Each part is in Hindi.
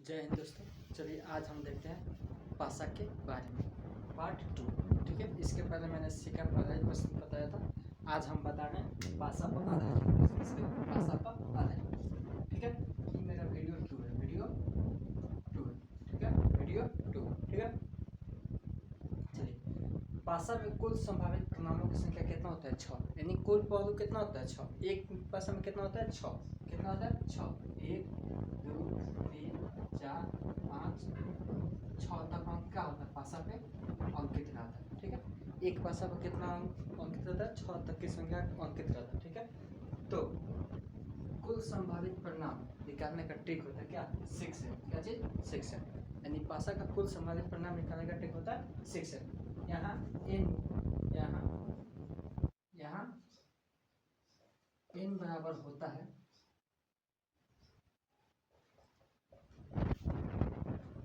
जय हिंद दोस्तों। चलिए आज हम देखते हैं पासा के बारे में पार्ट 2। ठीक है, इसके पहले मैंने सीखा पढ़ाई प्रश्न बताया था। आज हम बता रहे हैं पासा पर आधारित, पासा पर आधारित। ठीक है, ये मेरा वीडियो 2 है, वीडियो 2 है। ठीक है, वीडियो 2। ठीक है, चलिए पासा में कुल संभावित परिणामों की संख्या कितना होता है? 6। यानी कुल पहलू कितना होता है? 6। एक पासा में कितना होता है? 6। कितना होता है? 6। 1 2 3 4 5 6 तक अंक क्या होता है? पासा पे अंकित रहता है। ठीक है, एक पासा पर कितना अंक अंकित रहता है? 6 तक की संख्या अंकित रहता है। ठीक है, तो कुल संभावित परिणाम निकालने का ट्रिक होता है क्या? 6 है। क्या चीज? 6 है। यानी पासा का कुल संभावित परिणाम निकालने का ट्रिक होता है 6 है। यहाँ n बराबर होता है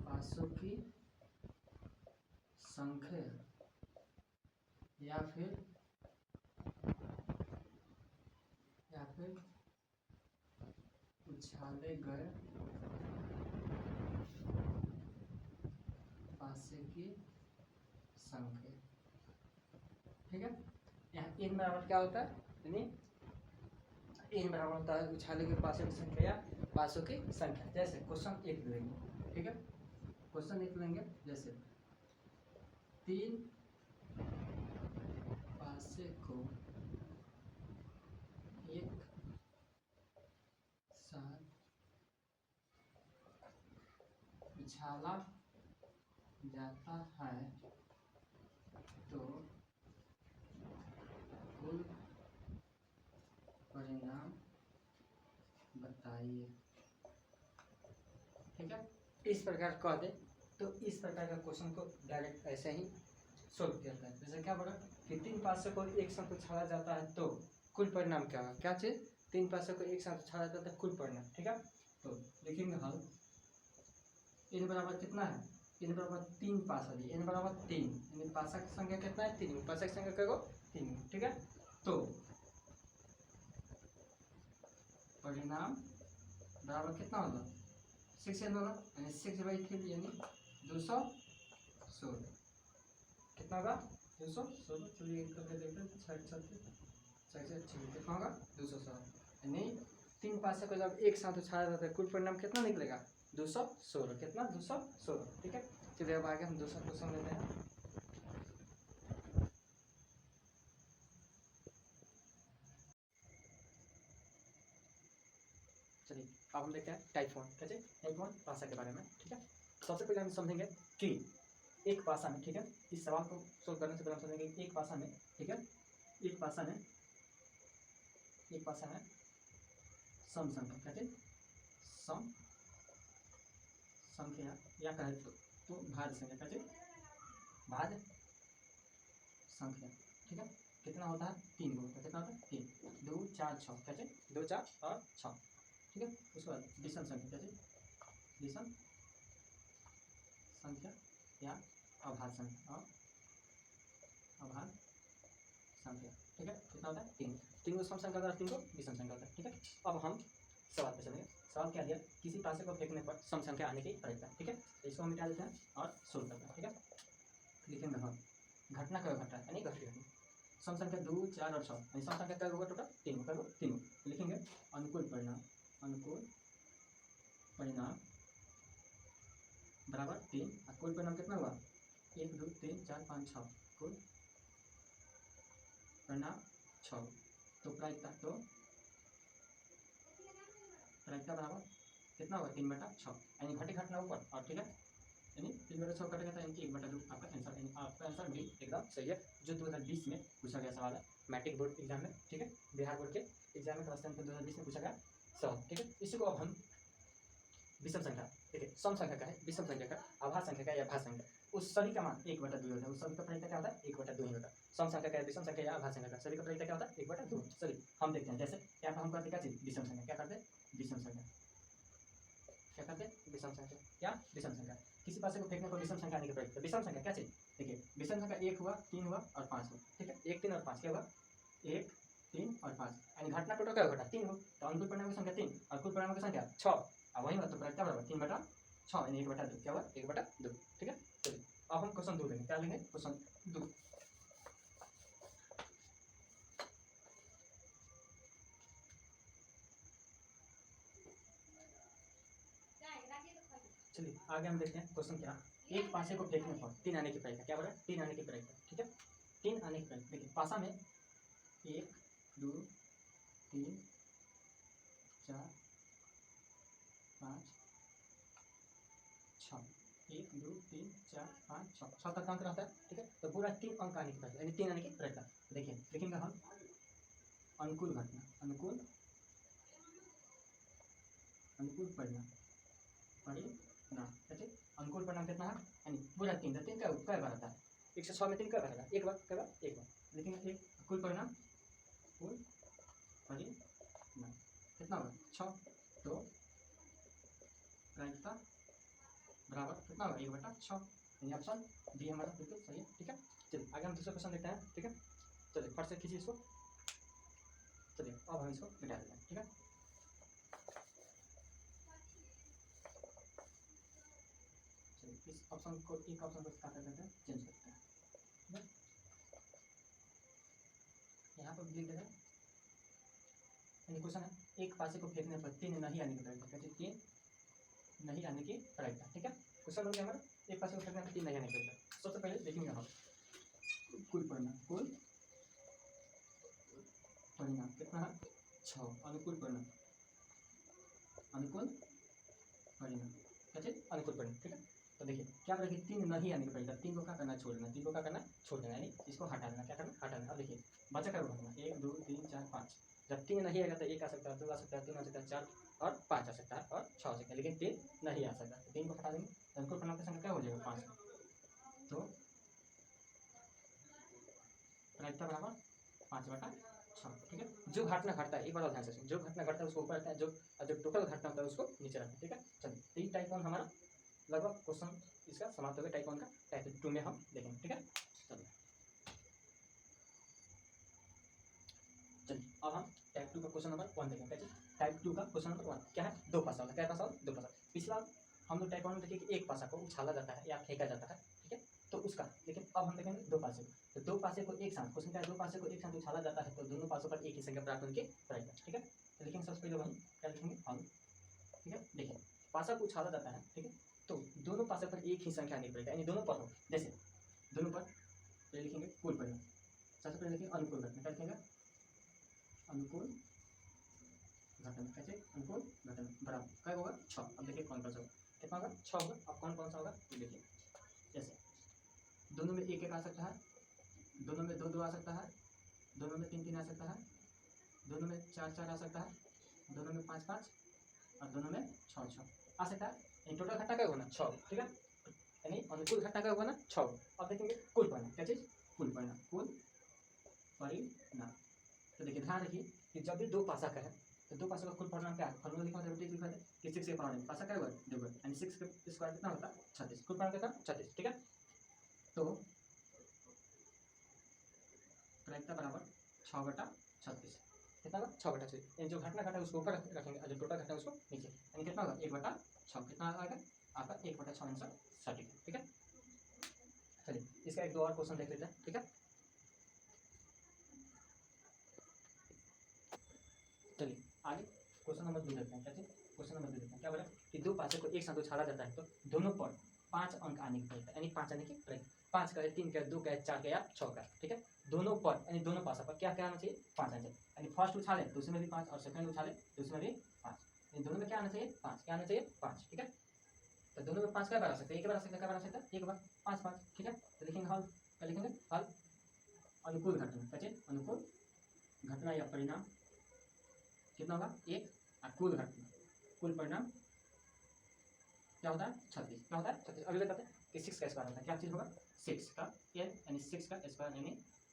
पासों की संख्या या फिर उछाले गए पासे की संख्या। ठीक है, यहाँ n बराबर क्या होता है? यानी n बराबर होता है उछाले गए पासों की संख्या या पासों की संख्या। जैसे क्वेश्चन 1 लेंगे। ठीक है, क्वेश्चन 1 लेंगे। जैसे 3 पासे को एक साथ उछाला जाता है तो कुल परिणाम बताइए। ठीक है, इस प्रकार कह दे तो इस प्रकार का क्वेश्चन को डायरेक्ट ऐसे ही सोल्व किया जाता है। जैसे क्या बोला कि 3 पासे को एक साथ उछाला जाता है तो कुल परिणाम क्या होगा? क्या चीज? 3 पासे को एक साथ उछाला जाता है कुल परिणाम। ठीक है, तो लिखेंगे हल। n बराबर कितना है? n बराबर 3 पासा दी, n बराबर 3, यानी पासा की संख्या कितना है? 3। पासा की संख्या क्या? 3। ठीक है, तो परिणाम बराबर कितना होगा? 6 होगा, यानी 6/3 यानी 216। कितना होगा? 216। चलिए एक करके देखते हैं। 6 कितना होगा? 216। यानी 3 पासे को जब एक साथ उछाला जाता है कुल परिणाम कितना निकलेगा? 216। कितना? 216। ठीक है, चलिए अब आगे हम दूसरा क्वेश्चन लेते हैं। चलिए अब हम देखते हैं टाइप 1। कैसे? टाइप 1 पासा के बारे में। ठीक है, सबसे पहले हम समझेंगे कि एक पासा में, ठीक है, इस सवाल को सोल्व करने से पहले हम समझेंगे एक पासा में, ठीक है, एक पासा में सम संख्या, कैसे? सम संख्या या कहे तो भाज्य संख्या, कैसे? भाज्य संख्या। ठीक है, कितना होता है? 3 होता है। कितना होता है? 3 2 4 6, कैसे? 2 4 और 6। ठीक है, उसके बाद विषम संख्या, कैसे? विषम संख्या या अभाज्य संख्या और अभाज्य संख्या। ठीक है, कितना होता है? 3। 3 को सम संख्या होता है, 3 को विषम संख्या होता है। ठीक है, अब हम सवाल पे चलेंगे। सवाल क्या दिया? किसी पासे को फेंकने पर सम संख्या आने की प्रक्रिया। ठीक है, इसको हम मिटा देते हैं और सोल्व करते हैं। ठीक है, लिखेंगे हम घटना कब घटा यानी घटी घटना। सम संख्या 2 4 और 6, यानी सम संख्या क्या होगा? टोटल 3 होगा। 3 लिखेंगे। अनुकूल परिणाम बराबर 3 और कुल परिणाम कितना हुआ? 1 2 3 4 5 6, कुल परिणाम 6। तो प्रायिकता बराबर कितना होगा? 3/6, यानी घटी घटना ऊपर और, ठीक है, यानी 3/6 कटेगा यानी कि 1/2 आपका आंसर, यानी आपका आंसर भी एकदम सही है, जो 2020 में पूछा गया सवाल है मैट्रिक बोर्ड एग्जाम में। ठीक है, बिहार बोर्ड के एग्जाम में क्लास 10 में 2020 में पूछा गया सवाल। ठीक है, इसी को अब हम विषम संख्या, ठीक है, सम संख्या का है, विषम संख्या का, अभाज्य संख्या का या भाज्य संख्या, उस सभी का मान 1/2 होता है। उस सभी का प्रायिकता क्या होता है? 1/2 ही होता है। सम संख्या का, विषम संख्या या अभाज्य संख्या का सभी का प्रायिकता क्या होता है? 1/2। चलिए हम देखते हैं। जैसे यहाँ पर हम करते क्या चीज? विषम संख्या। क्या करते हैं? विषम संख्या। क्या करते हैं? विषम संख्या या विषम संख्या। किसी पासे को फेंकने पर विषम संख्या आने की प्रक्रिया। विषम संख्या क्या चीज? देखिए, विषम संख्या 1 हुआ, 3 हुआ और 5 हुआ। ठीक है, 1 3 और 5 क्या हुआ? 1 3 और 5, यानी घटना टोटल क्या घटा? 3 हो, तो अनुकूल परिणाम की संख्या 3 और कुल परिणाम की संख्या 6। अब वही बात, तो प्रायिकता बराबर 3/6। 6 यानी 1/2 क्या हुआ 1/2। ठीक है, चलिए अब हम क्वेश्चन 2 लेंगे। क्या लेंगे क्वेश्चन 2। चलिए आगे हम देखते हैं क्वेश्चन क्या। एक पासे को फेंकने पर 3 आने की पड़ेगा। क्या बोला 3 आने की पड़ेगा। ठीक है, 3 आने की पड़ेगा। देखिए पासा में 1 2 3 4 5 6 1 2 3 4 5 6 6 तक अंक रहता है। ठीक है, तो पूरा 3 अंक आने की पड़ेगा यानी 3 आने की पड़ेगा। देखिए लिखेंगे हम अनुकूल घटना, अनुकूल परिणाम, परिणाम। कैसे अनुकूल परिणाम कितना है यानी पूरा 3 3 का कई बार आता है 106 में 3 कई बार आएगा एक बार कई बार एक बार। लेकिन एक कुल परिणाम, कुल परिणाम कितना होगा 6। तो प्रायिकता बराबर कितना होगा 1/6 यानी ऑप्शन डी हमारा बिल्कुल सही है। ठीक है, चलिए आगे हम दूसरा क्वेश्चन देखते हैं। ठीक है, चलिए फट से खींचिए इसको। चलिए अब हम इसको मिटा देते हैं। ठीक है, चलिए इस ऑप्शन को एक ऑप्शन को क्या कर देते हैं चेंज करते हैं। ठीक है, यहाँ पर लिख देते हैं क्वेश्चन है एक पासे को फेंकने पर 3 नहीं आने की पड़ेगा। कहते 3 नहीं आने की पड़ेगा। ठीक है, क्वेश्चन हो गया हमारा एक पासे को फेंकने पर 3 नहीं आने की पड़ेगा। सबसे पहले देखेंगे हम कुल परिणाम, कुल परिणाम कितना है 6। अनुकूल परिणाम, अनुकूल परिणाम कैसे अनुकूल परिणाम। ठीक है, तो देखिए क्या बोला कि 3 नहीं आने की पड़ेगा। 3 को क्या करना छोड़ना, 3 को क्या करना छोड़ देना यानी इसको हटा देना। क्या करना हटाना। अब देखिए बचा क्या होगा 1 2 3 4 5। जब 3 नहीं आएगा तो 1 आ सकता है, 2 आ सकता है, 3 आ सकता है, 4 और 5 आ सकता है और 6 आ सकता है, लेकिन 3 नहीं आ सकता। 3 को हटा देंगे तो अनुकूल परिणाम का संख्या क्या हो जाएगा 5। तो प्रायिकता बराबर 5/6। ठीक है, जो घटना घटता है एक बार ध्यान से सुनिए, जो घटना घटता है उसको ऊपर रखता है, जो टोटल घटना होता है उसको नीचे रखता है। ठीक है, चलिए टाइप 1 हमारा लगभग क्वेश्चन इसका समाप्त हो गया। टाइप 1 का टाइप 2 में हम देखेंगे। ठीक है, चलिए अब हम टाइप 2 का क्वेश्चन नंबर 1 देखेंगे। टाइप 2 का क्वेश्चन नंबर 1 क्या है 2 पासा वाला। क्या पासा वाला 2 पासा। पिछला हम लोग टाइप 1 में देखे कि एक पासा को उछाला जाता है या फेंका जाता है। ठीक है, तो उसका, लेकिन अब हम देखेंगे 2 पासे को। तो 2 पासे को एक साथ, क्वेश्चन क्या है 2 पासे को एक साथ उछाला जाता है तो दोनों पासों पर एक ही संख्या प्राप्त होने की पड़ेगा। ठीक है, तो लिखेंगे सबसे पहले वही क्या लिखेंगे हल। ठीक है, देखिए पासा को उछाला जाता है। ठीक है, तो दोनों पासों पर एक ही संख्या आनी पड़ेगा यानी दोनों पर हो। जैसे दोनों पर पहले लिखेंगे कुल परिणाम, सबसे पहले लिखेंगे अनुकूल घटना। क्या लिखेंगे अनुकूल घटना। कैसे अनुकूल घटना बराबर क्या होगा 6। अब देखिए कौन कौन सा होगा, कितना होगा 6 होगा। अब कौन कौन सा होगा ये देखिए, जैसे दोनों में 1 1 आ सकता है, दोनों में 2 2 आ सकता है, दोनों में 3 3 आ सकता है, दोनों में 4 4 आ सकता है, दोनों में 5 5 और दोनों में 6 6 आ सकता है। यानी टोटल घटना क्या होगा ना 6। ठीक है, यानी अनुकूल घटना क्या होगा ना 6। अब देखेंगे कुल परिणाम। क्या चीज कुल परिणाम, कुल परिणाम। तो देखिए ध्यान रखिए कि जब भी 2 पासा का है तो 2 पासा का कुल परिणाम क्या है, फॉर्मूला लिखा होता है, लिखा है कि 6 के पावर में पासा क्या होगा डिवाइड यानी 6 के स्क्वायर कितना होता है 36। कुल परिणाम कितना 36। ठीक है, तो प्रायिकता बराबर 6/36 कितना होगा 6/36। यानी जो घटना घटा है उसको ऊपर रखेंगे और जो टोटल घटा है उसको नीचे, यानी कितना होगा 1/6। कितना आएगा आपका 1/6 आंसर सटीक है। ठीक है, चलिए इसका एक दो और क्वेश्चन देख लेते हैं। ठीक है, चलिए आगे क्वेश्चन नंबर 2 देखते हैं। कैसे क्वेश्चन नंबर 2 देखते हैं। क्या बोला कि 2 पासे को एक साथ उछाला जाता है तो दोनों पर 5 अंक आने की पड़ेगा यानी 5 आने की पड़ेगा। 5 का 3 का 2 का 4 का या 6 का। ठीक है, दोनों पर यानी दोनों पासा पर क्या क्या आना चाहिए 5 आना चाहिए। यानी फर्स्ट उछाले तो उसमें भी 5 और सेकंड उछाले तो उसमें भी 5, यानी दोनों में क्या आना चाहिए 5। क्या आना चाहिए 5। ठीक है, तो दोनों में 5 क्या बार आ सकता है, एक बार आ सकता है, क्या बार आ सकता है एक बार 5 5। ठीक है, तो लिखेंगे हल। क्या लिखेंगे हल अनुकूल घटना। कैसे अनुकूल घटना या परिणाम कितना होगा 1 और कुल घटना कुल परिणाम क्या होता है 36। क्या होता है 36। अगले कहते हैं कि 6 का स्क्वायर होता है। क्या चीज होगा 6 का n यानी 6 का स्क्वायर यानी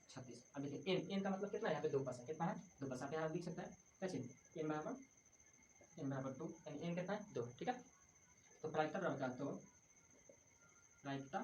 36। अब देखिए n का मतलब कितना है, यहाँ पे 2 पासा कितना है 2 पासा। आप यहाँ लिख सकते हैं कैसे n बराबर 2 यानी n कितना है 2। ठीक है, तो प्रायिकता बराबर क्या, तो प्रायिकता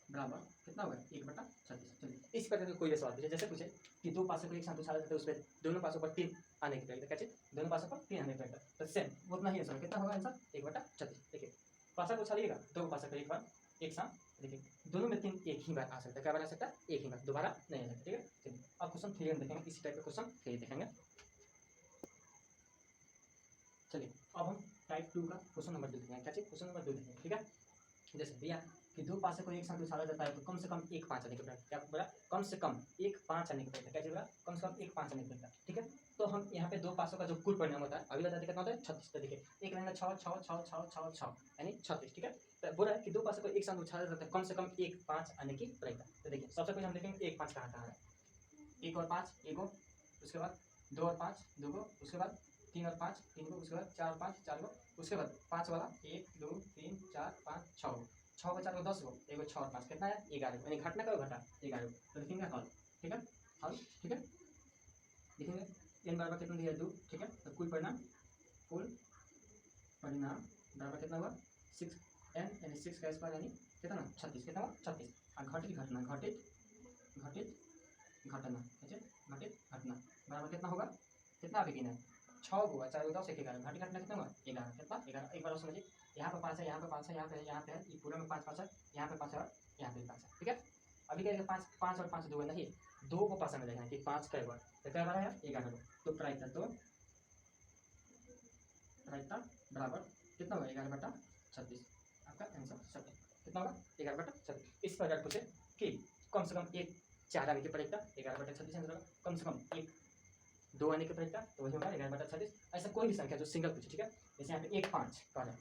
बराबर कितना होगा 1/36। चलिए इस प्रकार का कोई भी सवाल पूछे, जैसे पूछे कि 2 पासों को एक साथ उछाला जाता है उसमें दोनों पासों पर 3 आने की पड़ेगा। कैसे दोनों पासों पर 3 आने की पड़ेगा, तो सेम उतना ही आंसर कितना होगा आंसर 1/36। देखिए पासा को उछालिएगा, दो पासा को एक बार एक साथ, देखिए दोनों में 3 एक ही बार आ सकता है। क्या बार आ सकता है? एक ही बार, दोबारा नहीं आ सकता। ठीक है, चलिए अब क्वेश्चन 3 हम देखेंगे, इसी टाइप का क्वेश्चन 3 देखेंगे। चलिए अब हम टाइप 2 का क्वेश्चन नंबर 2 देखेंगे। क्या चीज? क्वेश्चन नंबर 2 देखेंगे। ठीक है, जैसे दिया कि दो पासे को एक साथ उछाला जाता है तो कम से कम 1 5 आने की प्रक्रिया। क्या बोला? कम से कम 1 5 आने की प्रक्रिया। क्या चीज बोला? कम से कम 1 5 आने की प्रक्रिया। ठीक है, तो हम यहाँ पे दो पासों का जो कुल परिणाम होता है अभी बताते कितना होता है? 36। तो देखिए एक महीना 6 6 6 6 6 6 यानी 36। ठीक है, तो बोला है कि दो पासों को एक साथ उछाला जाता है कम से कम 1 5 आने की प्रक्रिया। तो देखिए सबसे पहले हम देखेंगे 1 5 कहाँ कहाँ है। 1 और 5 1 गो, उसके बाद 2 और 5 2 गो, उसके बाद 3 और 5 3 गो, उसके बाद 4 और 5 4 गो, उसके बाद 5 वाला 1 2 3 4 5 6 गो, 6 को 4 को 10 गो, एगो 6 और 5 कितना है? 11 यानी घटना का घटा 11। तो लिखेंगे हल। ठीक है, हल। ठीक है, लिखेंगे n बराबर कितना दिया है? 2। ठीक है, तो कुल परिणाम बराबर कितना हुआ? 6 n यानी 6 का स्क्वायर यानी कितना? 36। कितना हुआ? 36। और घटित घटना घटित घटना ठीक है, घटित घटना बराबर कितना होगा? कितना अभी गिना है? 6 गुआ 4 10 1 11। घटित घटना कितना हुआ? 11। कितना? 11। एक बार और समझिए, यहाँ पे 5 है, यहाँ पे 5 है, यहाँ पे है, यहाँ पे है, ये पूरा में 5 5 है, यहाँ पे 5 है और यहाँ पे 5 है। ठीक है, अभी क्या 5 5 और 5 2 नहीं, 2 को पास में देखना कि 5 कई बार, तो क्या बार है? 11। तो प्रायिकता बराबर कितना होगा? 11 बटा 36। आपका आंसर सही कितना होगा? 11 बटा 36। इस पर अगर पूछे कि कम से कम 1 4 आने की प्रायिकता 11 बटा 36 आंसर होगा। कम से कम 1 2 आने की प्रायिकता तो वही होगा 11 बटा 36। ऐसा कोई भी संख्या जो सिंगल पूछे। ठीक है, जैसे यहाँ पे 1 5 कह रहा है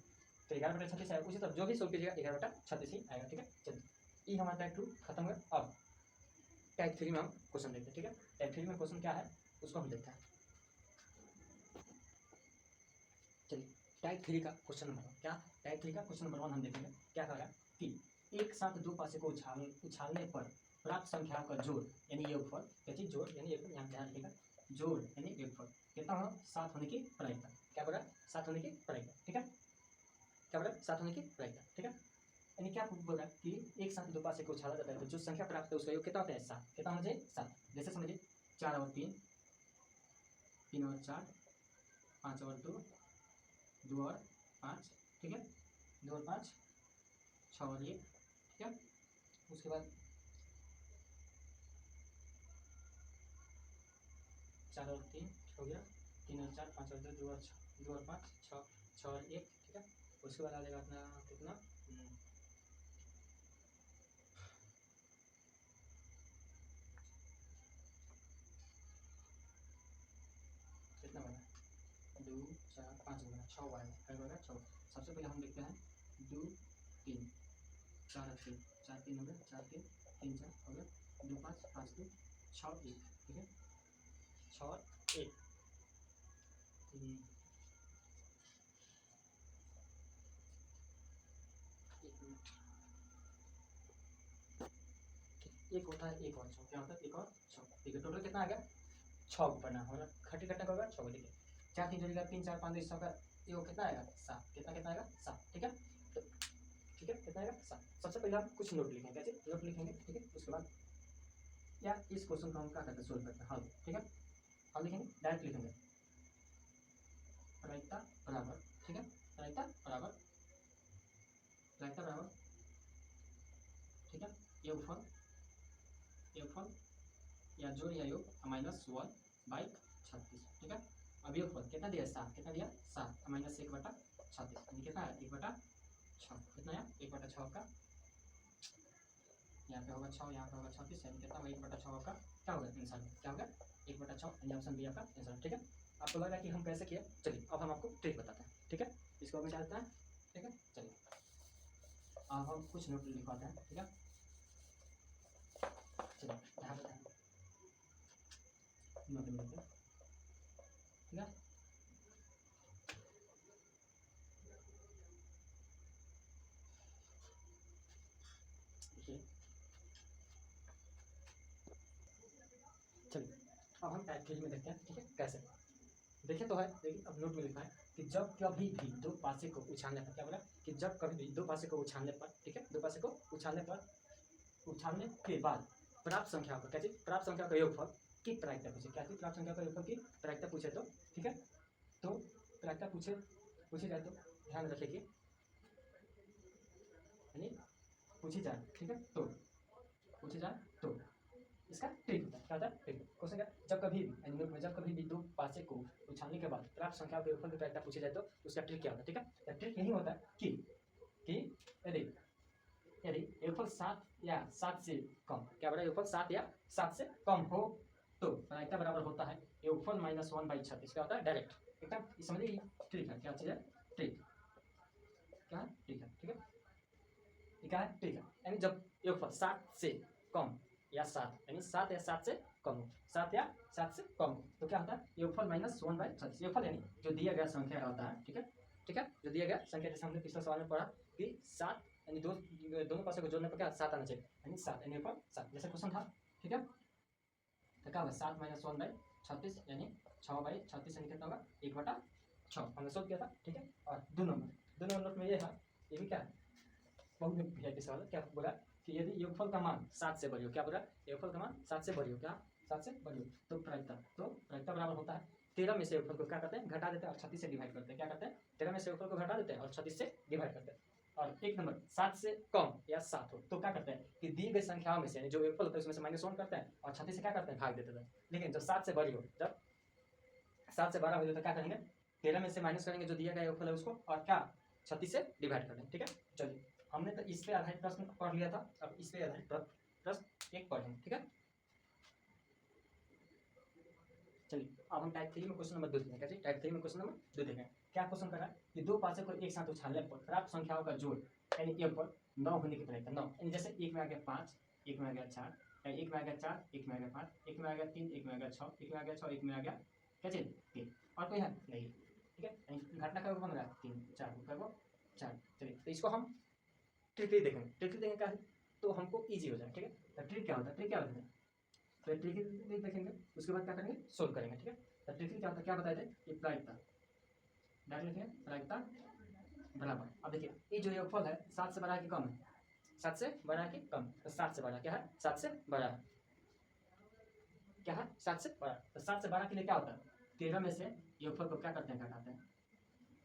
तो 11 बटा 36 आएगा। उसी तरह जो भी सोल्व कीजिएगा 11 बटा 36 ही आएगा। ठीक है, चलिए ये हमारा टाइप 2 खत्म हुआ। अब टाइप 3 में हम क्वेश्चन देखते हैं। ठीक है, टाइप 3 में क्वेश्चन क्या है उसको हम देखते हैं। चलिए टाइप 3 का क्वेश्चन नंबर 1 क्या? टाइप 3 का क्वेश्चन नंबर 1 हम देखेंगे। क्या कह रहा है कि एक साथ दो पासे को उछालने पर प्राप्त संख्या का जोड़ यानी योगफल। क्या चीज? जोड़ यानी योगफल। यहाँ ध्यान रखिएगा, जोड़ यानी योगफल कितना होगा? 7 होने की प्रायिकता। क्या बोला? 7 होने की प्रायिकता। ठीक है, क्या बोला? 7 होने की प्रायिकता। ठीक है, यानी क्या बोला कि एक साथ दो पासे को उछाला जाता है तो जो संख्या प्राप्त है उसका योग कितना होता है? 7। कितना होना चाहिए? 7। जैसे समझिए 4 और 3 3 और 4 5 और 2 2 और 5। ठीक है, 2 और 5 6 और 1। ठीक है, उसके बाद 4 और 3 हो गया, 3 और 4 5 और 2 2 और 6 2 और 5 6 6 और 1। ठीक है, उसके बाद आ जाएगा अपना कितना? कितना बना? 2 4 5 बना, 6 बना, कई बना? 6। सबसे पहले हम देखते हैं 2 3 4 और 3 4 3 हो गया, 4 3 3 4 हो गया, 2 5 5 2 6 1। ठीक है, 6 और 1 एक होता है एक और 6। क्या होता है? एक और 6। ठीक है, टोटल कितना आ गया? 6 पढ़ना होगा। खट्टी खट्टा होगा 6 देखिए, 4 3 जोड़ेगा 3 4 5 2 6 का ये कितना आएगा? 7। कितना कितना आएगा? 7। ठीक है, तो ठीक है कितना आएगा? 7। सबसे पहले हम कुछ नोट लिखेंगे। कैसे नोट लिखेंगे? ठीक है, उसके बाद या इस क्वेश्चन को हम क्या करते हैं? सोल्व करते हैं हल। ठीक है, हल लिखेंगे, डायरेक्ट लिखेंगे प्रायिकता बराबर। ठीक है, प्रायिकता बराबर। ठीक है, योगफल या जोड़ या योग -1 बाई 36। ठीक है, अब योगफल कितना दिया? 7। कितना दिया? 7 -1 बटा 36 यानी कितना है? 1 बटा 6। कितना है? 1 बटा 6 का यहाँ पे होगा 6, यहाँ पे होगा 36 यानी कितना होगा? 1 बटा 6 का क्या होगा आंसर? क्या होगा? 1 बटा 6 यानी ऑप्शन बी आपका आंसर। ठीक है, आपको लग रहा है कि हम कैसे किए? चलिए अब हम आपको ट्रिक बताते हैं। ठीक है, इसको मिटा देते हैं। ठीक है, चलिए अब हम कुछ नोट लिखवाते हैं। ठीक है, चलिए यहाँ पे नोट लिखते हैं। ठीक है, देखिए चलिए अब हम टाइप 3 में देखते हैं। ठीक है, कैसे देखे तो है, लेकिन अब नोट में लिखा है कि जब कभी भी दो पासे को उछालने पर। क्या बोला? कि जब कभी भी दो पासे को उछालने पर। ठीक है, दो पासे को उछालने के बाद प्राप्त संख्या का क्या चीज? प्राप्त संख्या का योगफल की प्रायिकता पूछे। क्या चीज? प्राप्त संख्या का योगफल की प्रायिकता पूछे तो। ठीक है, तो प्रायिकता पूछे जाए तो ध्यान रखिए कि पूछी जाए, ठीक है, तो पूछी जाए तो इसका ट्रिक होता है। क्या होता है? ट्रिक। क्वेश्चन क्या, जब कभी भी एनिमल में जब कभी भी दो पासे को उछालने के बाद प्राप्त संख्या के योगफल की प्रायिकता पूछी जाए तो उसका ट्रिक क्या होता है? ठीक है, तो ट्रिक यही होता है कि यदि यदि योगफल 7 या 7 से कम, क्या बड़ा योगफल 7 या 7 से कम हो तो प्रायिकता बराबर होता है योगफल -1/36। क्या होता है? डायरेक्ट एकदम समझिए ट्रिक है। क्या चीज है? ट्रिक। क्या है? ट्रिक है। ठीक है, क्या है? ट्रिक है। यानी जब योगफल 7 से कम या 7 यानी 7 या 7 से कम हो, 7 या 7 से कम हो तो क्या होता है? योगफल -1/36। योगफल यानी जो दिया गया संख्या होता है, ठीक है, ठीक है, जो दिया गया संख्या, जैसे हमने पिछले सवाल में पढ़ा कि 7 यानी दोनों पासों को जोड़ने पर क्या 7 आना चाहिए, यानी 7 यानी योगफल 7 जैसे क्वेश्चन था। ठीक है, तो क्या होगा? 7 - 1/36 यानी 6/36 यानी कितना होगा? 1/6 हमने सोल्व किया था। ठीक है, और 2 नंबर में ये है, ये भी क्या है? बहुत भैया के सवाल क्या बोला कि यदि योगफल का मान 7 से बड़ी हो, क्या बोला? योगफल का मान 7 से बड़ी हो, क्या 7 से बड़ी हो तो प्रायिकता बराबर होता है 13 में से योगफल को क्या करते हैं? घटा देते हैं और 36 से डिवाइड करते हैं। क्या करते हैं? 13 में से योगफल को घटा देते हैं और 36 से डिवाइड करते हैं। और एक नंबर 7 से कम या 7 हो तो क्या करते हैं कि दी गई संख्याओं में से यानी जो योगफल होता है उसमें से -1 करते हैं और 36 से क्या करते हैं? भाग देते हैं। लेकिन जब 7 से बड़ी हो, जब 7 से 12 हो जाए तो क्या करेंगे? 13 में से माइनस करेंगे जो दिया गया योगफल है उसको, और क्या 36 से डिवाइड कर देंगे। ठीक है, चलिए हमने तो इस पे आधारित प्रश्न पढ़ लिया था, अब इस पे आधारित प्रश्न एक पढ़ेंगे। ठीक है, चलिए अब हम टाइप 3 में क्वेश्चन नंबर 2 देखेंगे। कैसे? टाइप 3 में क्वेश्चन नंबर 2 देखेंगे। क्या क्वेश्चन कर रहा है कि दो पासे को एक साथ उछालने पर प्राप्त संख्याओं का जोड़ यानी योगफल 9 होने की प्रायिकता 9, यानी जैसे एक में आ गया 5, एक में आ गया 4, एक में आ गया 4, एक में आ गया 5, एक में आ गया 3, एक में आ गया 6, एक में आ गया 6, एक में आ गया क्या चीज 3, और कोई है नहीं। ठीक है, यानी घटना का योग बन रहा है 3, 4 का 4। चलिए तो इसको हम ट्रिकली देखेंगे। ट्रिकली देखेंगे क्या है तो हमको ईजी हो जाए। ठीक है, तो ट्रिक क्या होता है? ट्रिक क्या होता है? तो ट्रिकली देखेंगे, उसके बाद क्या करेंगे? सोल्व करेंगे। ठीक है, तो ट्रिकली क्या होता है? क्या बताए थे कि प्रायिकता डायरेक्ट लिखेंगे, प्रायिकता बराबर। अब देखिए ये जो योगफल है 7 से बड़ा है कि कम है? 7 से बड़ा है कि कम? तो 7 से बड़ा क्या है? 7 से बड़ा है। क्या है? 7 से बड़ा। तो 7 से बड़ा के लिए क्या होता है? 13 में से योगफल को क्या करते हैं? घटाते हैं।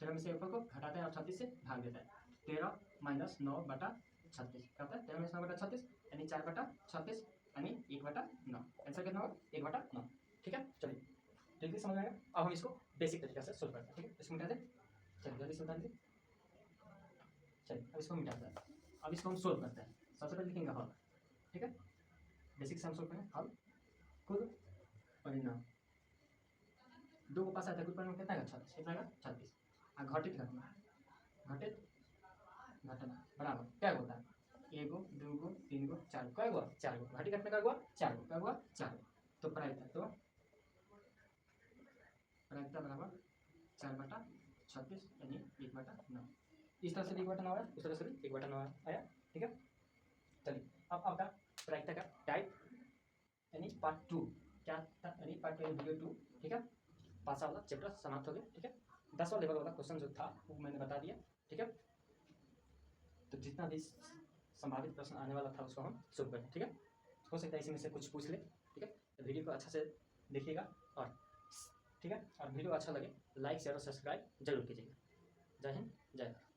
13 में से योगफल को घटाते हैं और 36 से भाग देते हैं। 13 - 9/36 क्या होता है? 13 में से 9/36 यानी 4/36 यानी 1/9। आंसर कितना होगा? 1/9। ठीक है, चलिए ठीक है, समझ आएगा। अब हम इसको बेसिक तरीके से सोल्व करते हैं। ठीक है, इसको मिटा दें। चलिए जल्दी से मिटा दीजिए। चलिए अब इसको मिटाते हैं। अब इसको हम सोल्व करते हैं। सबसे पहले लिखेंगे हल। ठीक है, बेसिक से हम सोल्व करें हल। कुल परिणाम 2 को पास आता है, कुल परिणाम कितना आएगा? 36। कितना आएगा? 36। घटित घटना बराबर क्या होता है? 1 गो 2 गो 3 गो 4 गो, क्या हुआ? 4 गो। घटित घटना क्या हुआ? 4 गो। क्या हुआ? 4 गो। तो प्रायिकता बराबर 4/36 यानी 1/9। इस तरह से भी 1/9 आया, उस तरह से भी 1/9 आया। ठीक है, चलिए अब आपका प्रायिकता का टाइप यानी पार्ट 2 क्या था? यानी पार्ट 2 वीडियो 2। ठीक है, 5 वाला चैप्टर समाप्त हो गया। ठीक है, 10वां लेवल वाला क्वेश्चन जो था वो मैंने बता दिया। ठीक है, तो जितना भी संभावित प्रश्न आने वाला था उसको हम सोल्व करें। ठीक है, हो सकता है इसी में से कुछ पूछ ले। ठीक है, तो वीडियो को अच्छा से देखिएगा और ठीक है, और वीडियो अच्छा लगे लाइक शेयर और सब्सक्राइब जरूर कीजिएगा। जय हिंद, जय भारत।